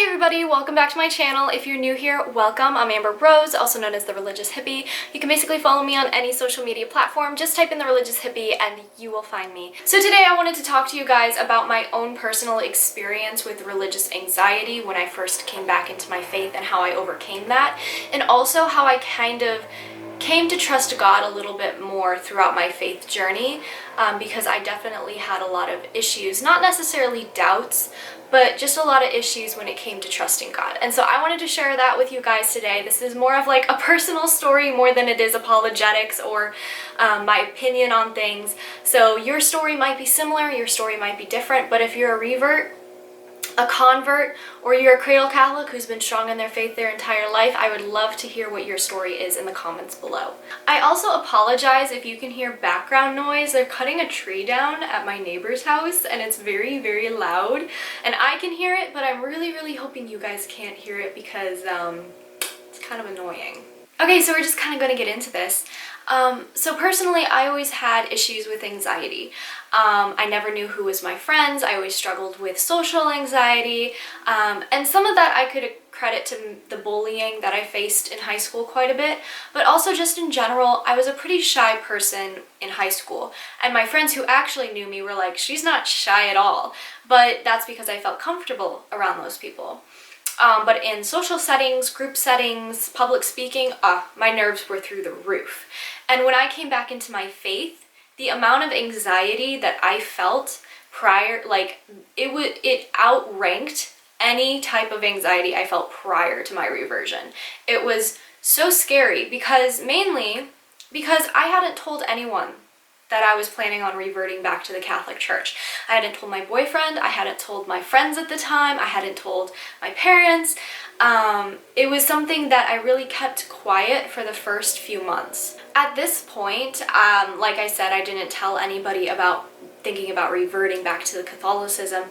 Hey everybody, welcome back to my channel. If you're new here, welcome. I'm Amber Rose, also known as the Religious Hippie. You can basically follow me on any social media platform. Just type in the Religious Hippie and you will find me. So today I wanted to talk to you guys about my own personal experience with religious anxiety when I first came back into my faith and how I overcame that, and also how I kind of came to trust God a little bit more throughout my faith journey, because I definitely had a lot of issues, not necessarily doubts, but just a lot of issues when it came to trusting God. And so I wanted to share that with you guys today. This is more of like a personal story more than it is apologetics or my opinion on things. So your story might be similar, your story might be different, but if you're a revert, a convert, or you're a cradle Catholic who's been strong in their faith their entire life, I would love to hear what your story is in the comments below. I also apologize if you can hear background noise. They're cutting a tree down at my neighbor's house and it's very, very loud. And I can hear it, but I'm really hoping you guys can't hear it because it's kind of annoying. Okay, so we're just kind of going to get into this. So personally, I always had issues with anxiety. I never knew who was my friends. I always struggled with social anxiety. And some of that I could credit to the bullying that I faced in high school quite a bit. But also just in general, I was a pretty shy person in high school. And my friends who actually knew me were like, she's not shy at all. But that's because I felt comfortable around those people. But in social settings, group settings, public speaking, my nerves were through the roof. And when I came back into my faith, the amount of anxiety that I felt prior, like it outranked any type of anxiety I felt prior to my reversion. It was so scary mainly because I hadn't told anyone that I was planning on reverting back to the Catholic Church. I hadn't told my boyfriend, I hadn't told my friends at the time, I hadn't told my parents. It was something that I really kept quiet for the first few months. At this point, like I said, I didn't tell anybody about thinking about reverting back to the Catholicism.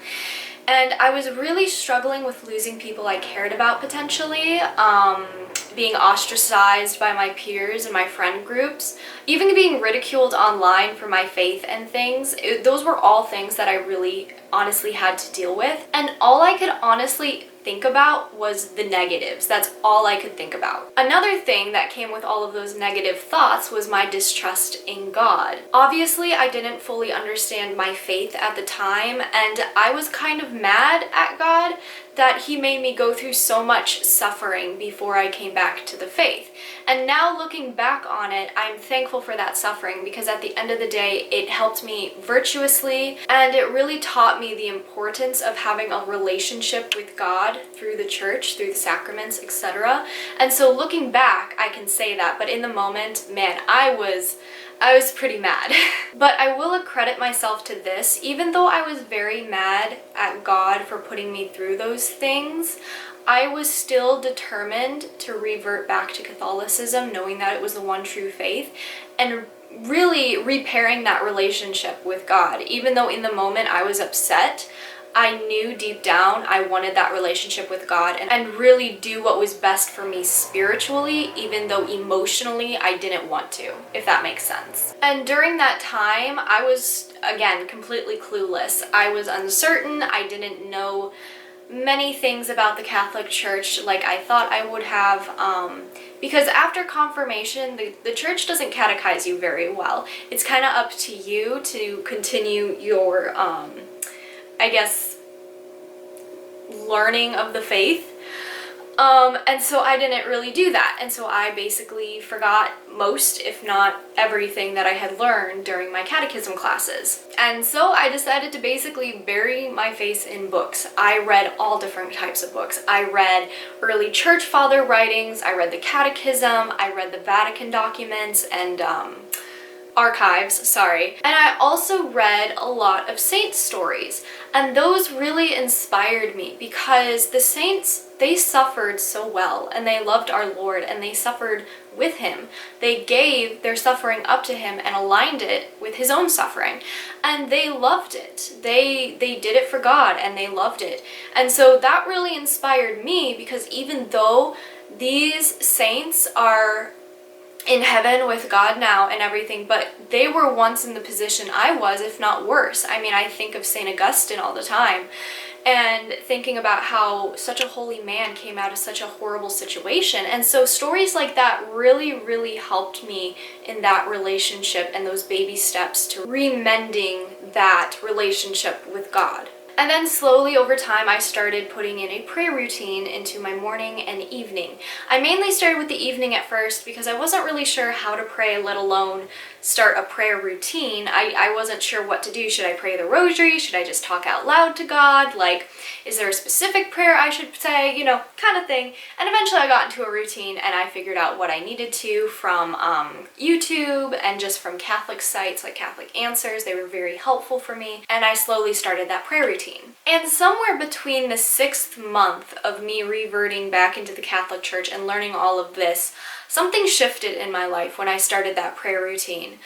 And I was really struggling with losing people I cared about potentially, being ostracized by my peers and my friend groups, even being ridiculed online for my faith and things. Those were all things that I really honestly had to deal with. And all I could honestly think about was the negatives. That's all I could think about. Another thing that came with all of those negative thoughts was my distrust in God. Obviously, I didn't fully understand my faith at the time, and I was kind of mad at God that he made me go through so much suffering before I came back to the faith. And now looking back on it, I'm thankful for that suffering because at the end of the day, it helped me virtuously, and it really taught me the importance of having a relationship with God through the church, through the sacraments, etc. And so looking back, I can say that, but in the moment, man, I was pretty mad. But I will accredit myself to this. Even though I was very mad at God for putting me through those things, I was still determined to revert back to Catholicism, knowing that it was the one true faith, and really repairing that relationship with God. Even though in the moment I was upset, I knew deep down I wanted that relationship with God and really do what was best for me spiritually, even though emotionally I didn't want to, if that makes sense. And during that time, I was, again, completely clueless. I was uncertain. I didn't know many things about the Catholic Church like I thought I would have, because after confirmation, the church doesn't catechize you very well. It's kind of up to you to continue your I guess, learning of the faith. And so I didn't really do that. And so I basically forgot most, if not everything that I had learned during my catechism classes. And so I decided to basically bury my face in books. I read all different types of books. I read early church father writings, I read the catechism, I read the Vatican documents and archives, sorry. And I also read a lot of saint stories, and those really inspired me because the saints, they suffered so well, and they loved our Lord, and they suffered with him. They gave their suffering up to him and aligned it with his own suffering, and they loved it. They did it for God, and they loved it. And so that really inspired me because even though these saints are in heaven with God now and everything, but they were once in the position I was, if not worse. I mean, I think of St. Augustine all the time, and thinking about how such a holy man came out of such a horrible situation. And so stories like that really, really helped me in that relationship and those baby steps to remending that relationship with God. And then slowly over time, I started putting in a prayer routine into my morning and evening. I mainly started with the evening at first because I wasn't really sure how to pray, let alone start a prayer routine. I wasn't sure what to do. Should I pray the rosary? Should I just talk out loud to God? Like, is there a specific prayer I should say? You know, kind of thing. And eventually I got into a routine and I figured out what I needed to from YouTube and just from Catholic sites like Catholic Answers. They were very helpful for me. And I slowly started that prayer routine. And somewhere between the 6th month of me reverting back into the Catholic Church and learning all of this, something shifted in my life when I started that prayer routine.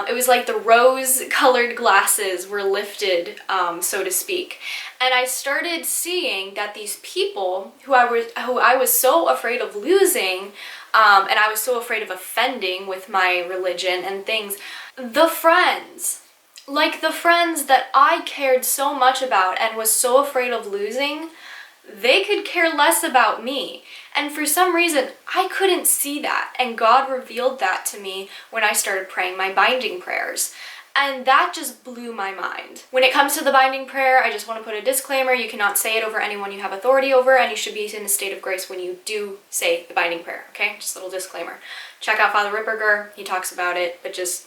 It was like the rose-colored glasses were lifted, so to speak. And I started seeing that these people who I was so afraid of losing, and I was so afraid of offending with my religion and things, the friends that I cared so much about and was so afraid of losing, they could care less about me. And for some reason, I couldn't see that. And God revealed that to me when I started praying my binding prayers. And that just blew my mind. When it comes to the binding prayer, I just want to put a disclaimer. You cannot say it over anyone you have authority over, and you should be in a state of grace when you do say the binding prayer, okay? Just a little disclaimer. Check out Father Ripperger. He talks about it, but just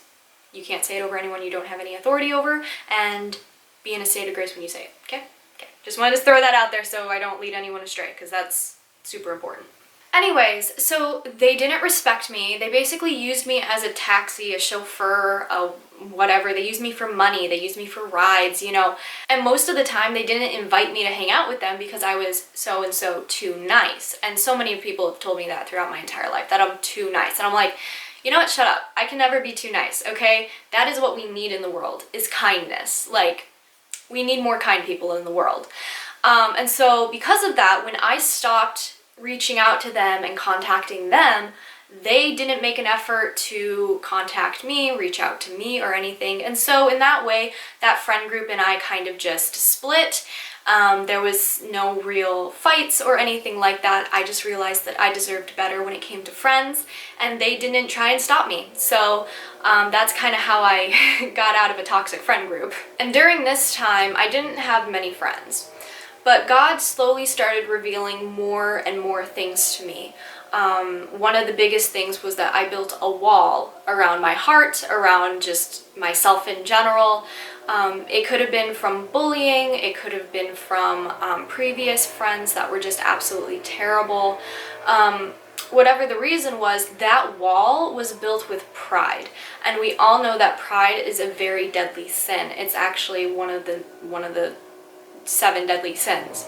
you can't say it over anyone you don't have any authority over, and be in a state of grace when you say it, okay? Okay. Just wanted to throw that out there so I don't lead anyone astray, because that's super important. Anyways, so they didn't respect me. They basically used me as a taxi, a chauffeur, whatever. They used me for money. They used me for rides, you know. And most of the time they didn't invite me to hang out with them because I was so too nice. And so many people have told me that throughout my entire life, that I'm too nice. And I'm like, you know what, shut up. I can never be too nice, okay? That is what we need in the world, is kindness. Like, we need more kind people in the world. And so because of that, when I stopped reaching out to them and contacting them, they didn't make an effort to contact me, reach out to me or anything. And so in that way, that friend group and I kind of just split. There was no real fights or anything like that. I just realized that I deserved better when it came to friends, and they didn't try and stop me. So that's kind of how I got out of a toxic friend group. And during this time, I didn't have many friends. But God slowly started revealing more and more things to me. One of the biggest things was that I built a wall around my heart, around just myself in general. It could have been from bullying, it could have been from previous friends that were just absolutely terrible. Whatever the reason was, that wall was built with pride. And we all know that pride is a very deadly sin. It's actually one of the 7 deadly sins.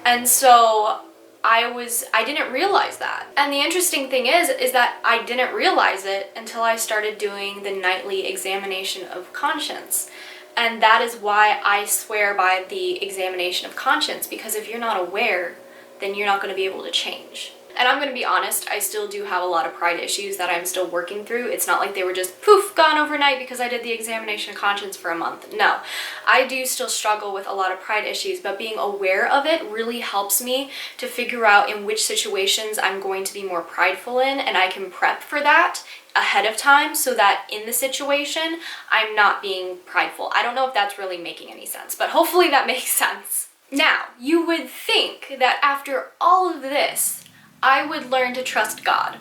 And so I didn't realize that. And the interesting thing is that I didn't realize it until I started doing the nightly examination of conscience. And that is why I swear by the examination of conscience, because if you're not aware, then you're not going to be able to change. And I'm going to be honest, I still do have a lot of pride issues that I'm still working through. It's not like they were just poof, gone overnight because I did the examination of conscience for a month. No, I do still struggle with a lot of pride issues, but being aware of it really helps me to figure out in which situations I'm going to be more prideful in, and I can prep for that ahead of time so that in the situation, I'm not being prideful. I don't know if that's really making any sense, but hopefully that makes sense. Now, you would think that after all of this, I would learn to trust God.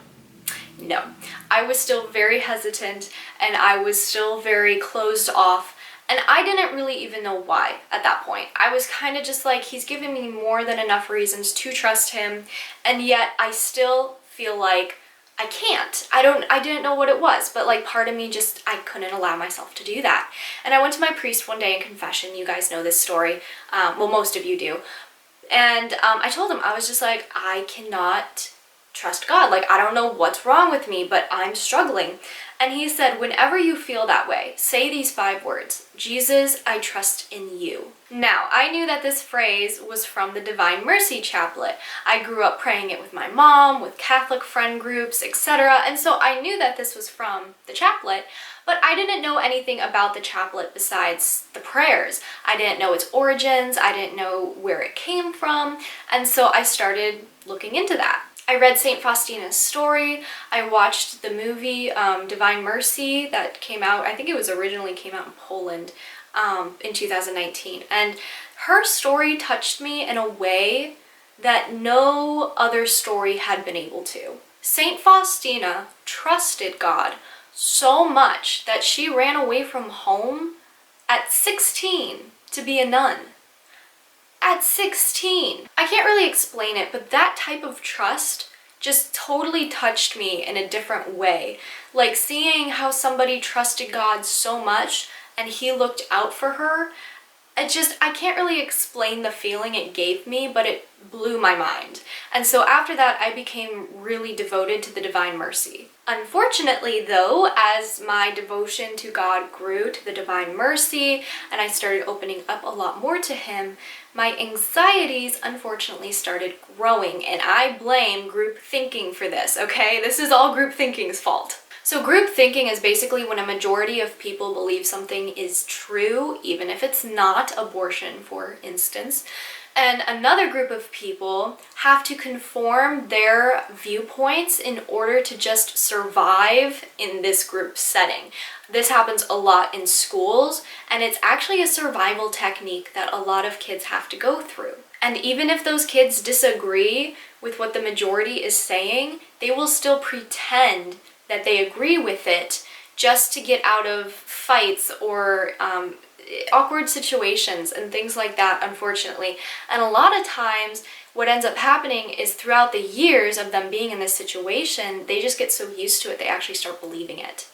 No, I was still very hesitant and I was still very closed off, and I didn't really even know why at that point. I was kind of just like, he's given me more than enough reasons to trust him, and yet I still feel like I can't. I didn't know what it was, but like part of me just, I couldn't allow myself to do that. And I went to my priest one day in confession. You guys know this story. Well, most of you do. And I told him, I was just like, I cannot trust God. Like, I don't know what's wrong with me, but I'm struggling. And he said, whenever you feel that way, say these 5 words: Jesus, I trust in you. Now, I knew that this phrase was from the Divine Mercy Chaplet. I grew up praying it with my mom, with Catholic friend groups, etc. And so I knew that this was from the chaplet, but I didn't know anything about the chaplet besides the prayers. I didn't know its origins, I didn't know where it came from, and so I started looking into that. I read St. Faustina's story. I watched the movie Divine Mercy that came out, I think it was originally came out in Poland in 2019. And her story touched me in a way that no other story had been able to. St. Faustina trusted God so much that she ran away from home at 16 to be a nun. At 16. I can't really explain it, but that type of trust just totally touched me in a different way. Like seeing how somebody trusted God so much and he looked out for her, I can't really explain the feeling it gave me, but it blew my mind. And so after that, I became really devoted to the Divine Mercy. Unfortunately though, as my devotion to God grew to the Divine Mercy and I started opening up a lot more to him, my anxieties unfortunately started growing, and I blame group thinking for this, okay? This is all group thinking's fault. So group thinking is basically when a majority of people believe something is true, even if it's not, abortion for instance, and another group of people have to conform their viewpoints in order to just survive in this group setting. This happens a lot in schools, and it's actually a survival technique that a lot of kids have to go through. And even if those kids disagree with what the majority is saying, they will still pretend that they agree with it just to get out of fights or awkward situations and things like that, unfortunately. And a lot of times what ends up happening is throughout the years of them being in this situation, they just get so used to it they actually start believing it.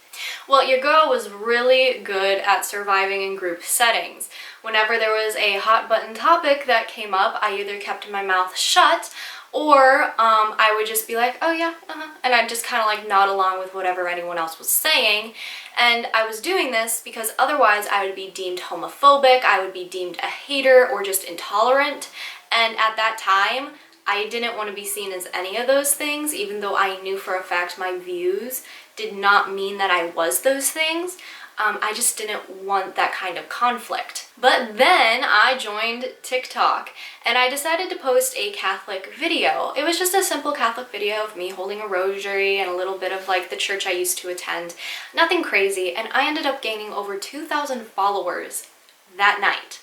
Well, your girl was really good at surviving in group settings. Whenever there was a hot button topic that came up, I either kept my mouth shut or I would just be like, oh yeah, and I'd just kind of like nod along with whatever anyone else was saying. And I was doing this because otherwise I would be deemed homophobic, I would be deemed a hater or just intolerant. And at that time, I didn't want to be seen as any of those things, even though I knew for a fact my views did not mean that I was those things. I just didn't want that kind of conflict. But then I joined TikTok and I decided to post a Catholic video. It was just a simple Catholic video of me holding a rosary and a little bit of like the church I used to attend. Nothing crazy, and I ended up gaining over 2,000 followers that night.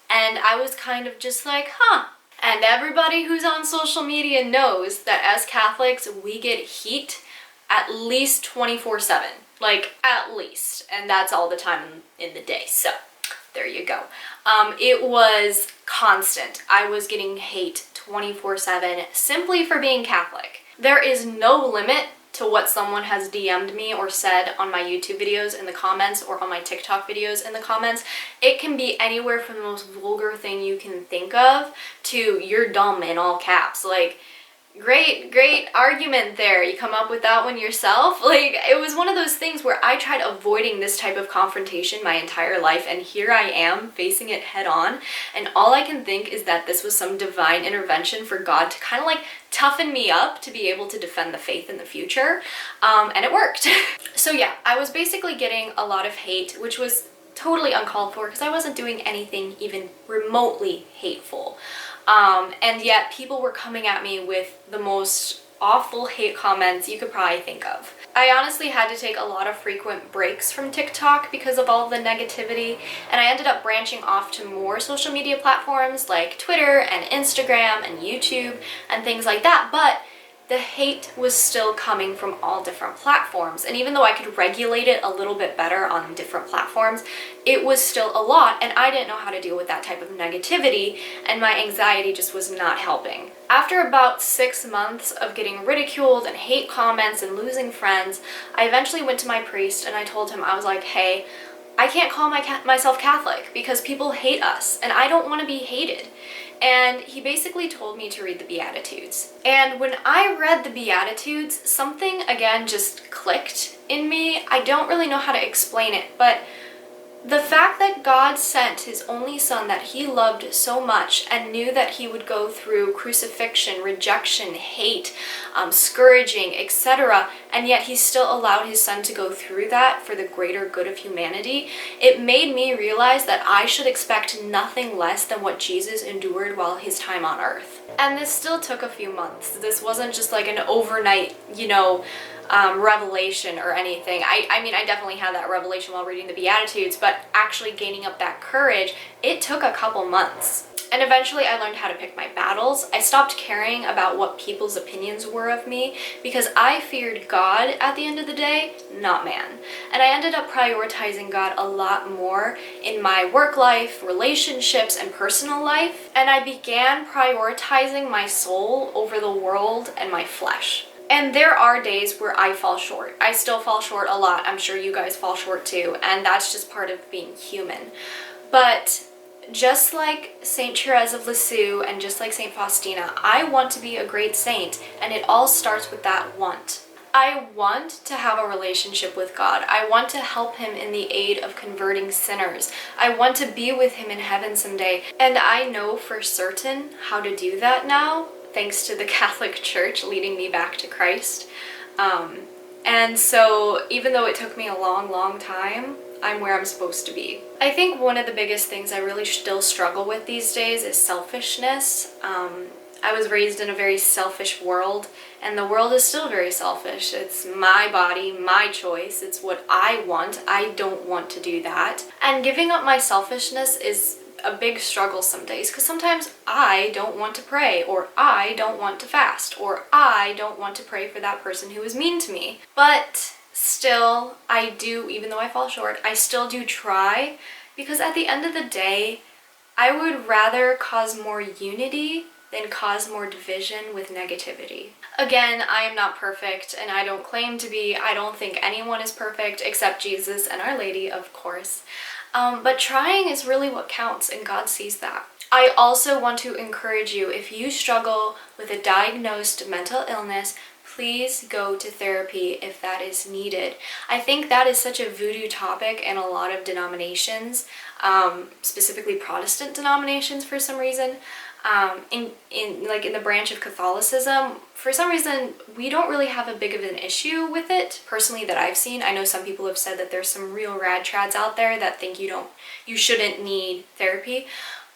And I was kind of just like, huh. And everybody who's on social media knows that as Catholics, we get heat at least 24/7. Like, at least. And that's all the time in the day. So, there you go. It was constant. I was getting hate 24/7 simply for being Catholic. There is no limit to what someone has DM'd me or said on my YouTube videos in the comments or on my TikTok videos in the comments. It can be anywhere from the most vulgar thing you can think of to "you're dumb" in all caps. Like, great argument there. You come up with that one yourself. Like, it was one of those things where I tried avoiding this type of confrontation my entire life, and here I am facing it head on, and all I can think is that this was some divine intervention for God to kind of like toughen me up to be able to defend the faith in the future, and it worked. So yeah, I was basically getting a lot of hate, which was totally uncalled for because I wasn't doing anything even remotely hateful. And yet people were coming at me with the most awful hate comments you could probably think of. I honestly had to take a lot of frequent breaks from TikTok because of all the negativity, and I ended up branching off to more social media platforms like Twitter and Instagram and YouTube and things like that, but the hate was still coming from all different platforms, and even though I could regulate it a little bit better on different platforms, it was still a lot, and I didn't know how to deal with that type of negativity, and my anxiety just was not helping. After about 6 months of getting ridiculed and hate comments and losing friends, I eventually went to my priest and I told him, I was like, hey, I can't call myself Catholic because people hate us, and I don't want to be hated. and he basically told me to read the Beatitudes. And when I read the Beatitudes, something again just clicked in me. I don't really know how to explain it, but the fact that God sent his only son that he loved so much and knew that he would go through crucifixion, rejection, hate, scourging, etc., and yet he still allowed his son to go through that for the greater good of humanity, it made me realize that I should expect nothing less than what Jesus endured while his time on earth. And this still took a few months. This wasn't just like an overnight, revelation or anything. I mean, I definitely had that revelation while reading the Beatitudes, but actually gaining up that courage, it took a couple months. And eventually I learned how to pick my battles. I stopped caring about what people's opinions were of me because I feared God at the end of the day, not man. And I ended up prioritizing God a lot more in my work life, relationships, and personal life. And I began prioritizing my soul over the world and my flesh. And there are days where I fall short. I still fall short a lot. I'm sure you guys fall short too. And that's just part of being human. But just like Saint Therese of Lisieux and just like Saint Faustina, I want to be a great saint. And it all starts with that want. I want to have a relationship with God. I want to help him in the aid of converting sinners. I want to be with him in heaven someday. And I know for certain how to do that now, thanks to the Catholic Church leading me back to Christ. And so even though it took me a long time, I'm where I'm supposed to be. I think one of the biggest things I really still struggle with these days is selfishness. I was raised in a very selfish world, and the world is still very selfish. It's my body, my choice. It's what I want. I don't want to do that. And giving up my selfishness is a big struggle some days, because sometimes I don't want to pray, or I don't want to fast, or I don't want to pray for that person who is mean to me. But still, I do, even though I fall short, I still do try, because at the end of the day, I would rather cause more unity than cause more division with negativity. Again, I am not perfect, and I don't claim to be. I don't think anyone is perfect except Jesus and Our Lady, of course. But trying is really what counts, and God sees that. I also want to encourage you, if you struggle with a diagnosed mental illness, please go to therapy if that is needed. I think that is such a voodoo topic in a lot of denominations, specifically Protestant denominations for some reason. In the branch of Catholicism, for some reason, we don't really have a big of an issue with it, personally, that I've seen. I know some people have said that there's some real rad trads out there that think you shouldn't need therapy.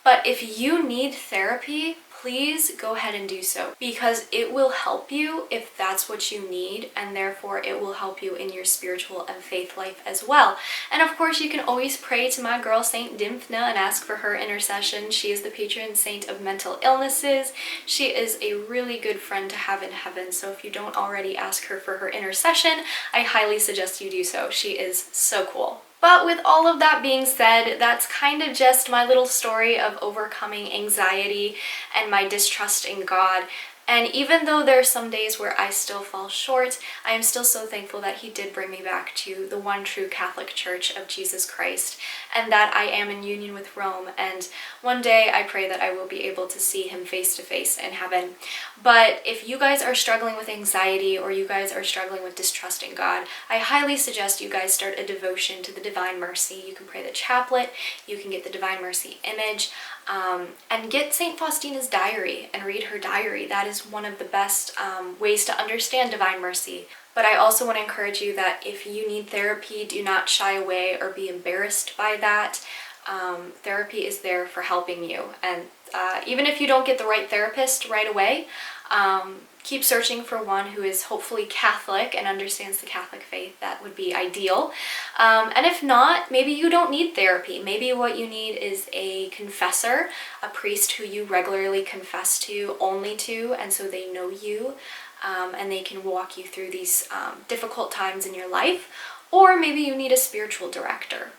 But if you need therapy, please go ahead and do so, because it will help you if that's what you need, and therefore it will help you in your spiritual and faith life as well. And of course, you can always pray to my girl Saint Dymphna and ask for her intercession. She is the patron saint of mental illnesses. She is a really good friend to have in heaven, so if you don't already ask her for her intercession, I highly suggest you do so. She is so cool. But with all of that being said, that's kind of just my little story of overcoming anxiety and my distrust in God. And even though there are some days where I still fall short, I am still so thankful that he did bring me back to the one true Catholic Church of Jesus Christ, and that I am in union with Rome. And one day I pray that I will be able to see him face to face in heaven. But if you guys are struggling with anxiety, or you guys are struggling with distrusting God, I highly suggest you guys start a devotion to the Divine Mercy. You can pray the chaplet, you can get the Divine Mercy image, and get St. Faustina's diary and read her diary. That is one of the best ways to understand Divine Mercy. But I also want to encourage you that if you need therapy, do not shy away or be embarrassed by that. Therapy is there for helping you. And even if you don't get the right therapist right away, keep searching for one who is hopefully Catholic and understands the Catholic faith. That would be ideal. And if not, maybe you don't need therapy. Maybe what you need is a confessor, a priest who you regularly confess to, only to, and so they know you, and they can walk you through these difficult times in your life. Or maybe you need a spiritual director.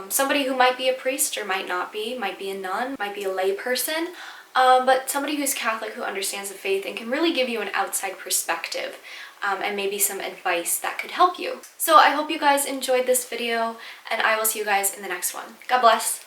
Somebody who might be a priest or might not be, might be a nun, might be a lay person, but somebody who's Catholic, who understands the faith and can really give you an outside perspective, and maybe some advice that could help you. So I hope you guys enjoyed this video, and I will see you guys in the next one. God bless.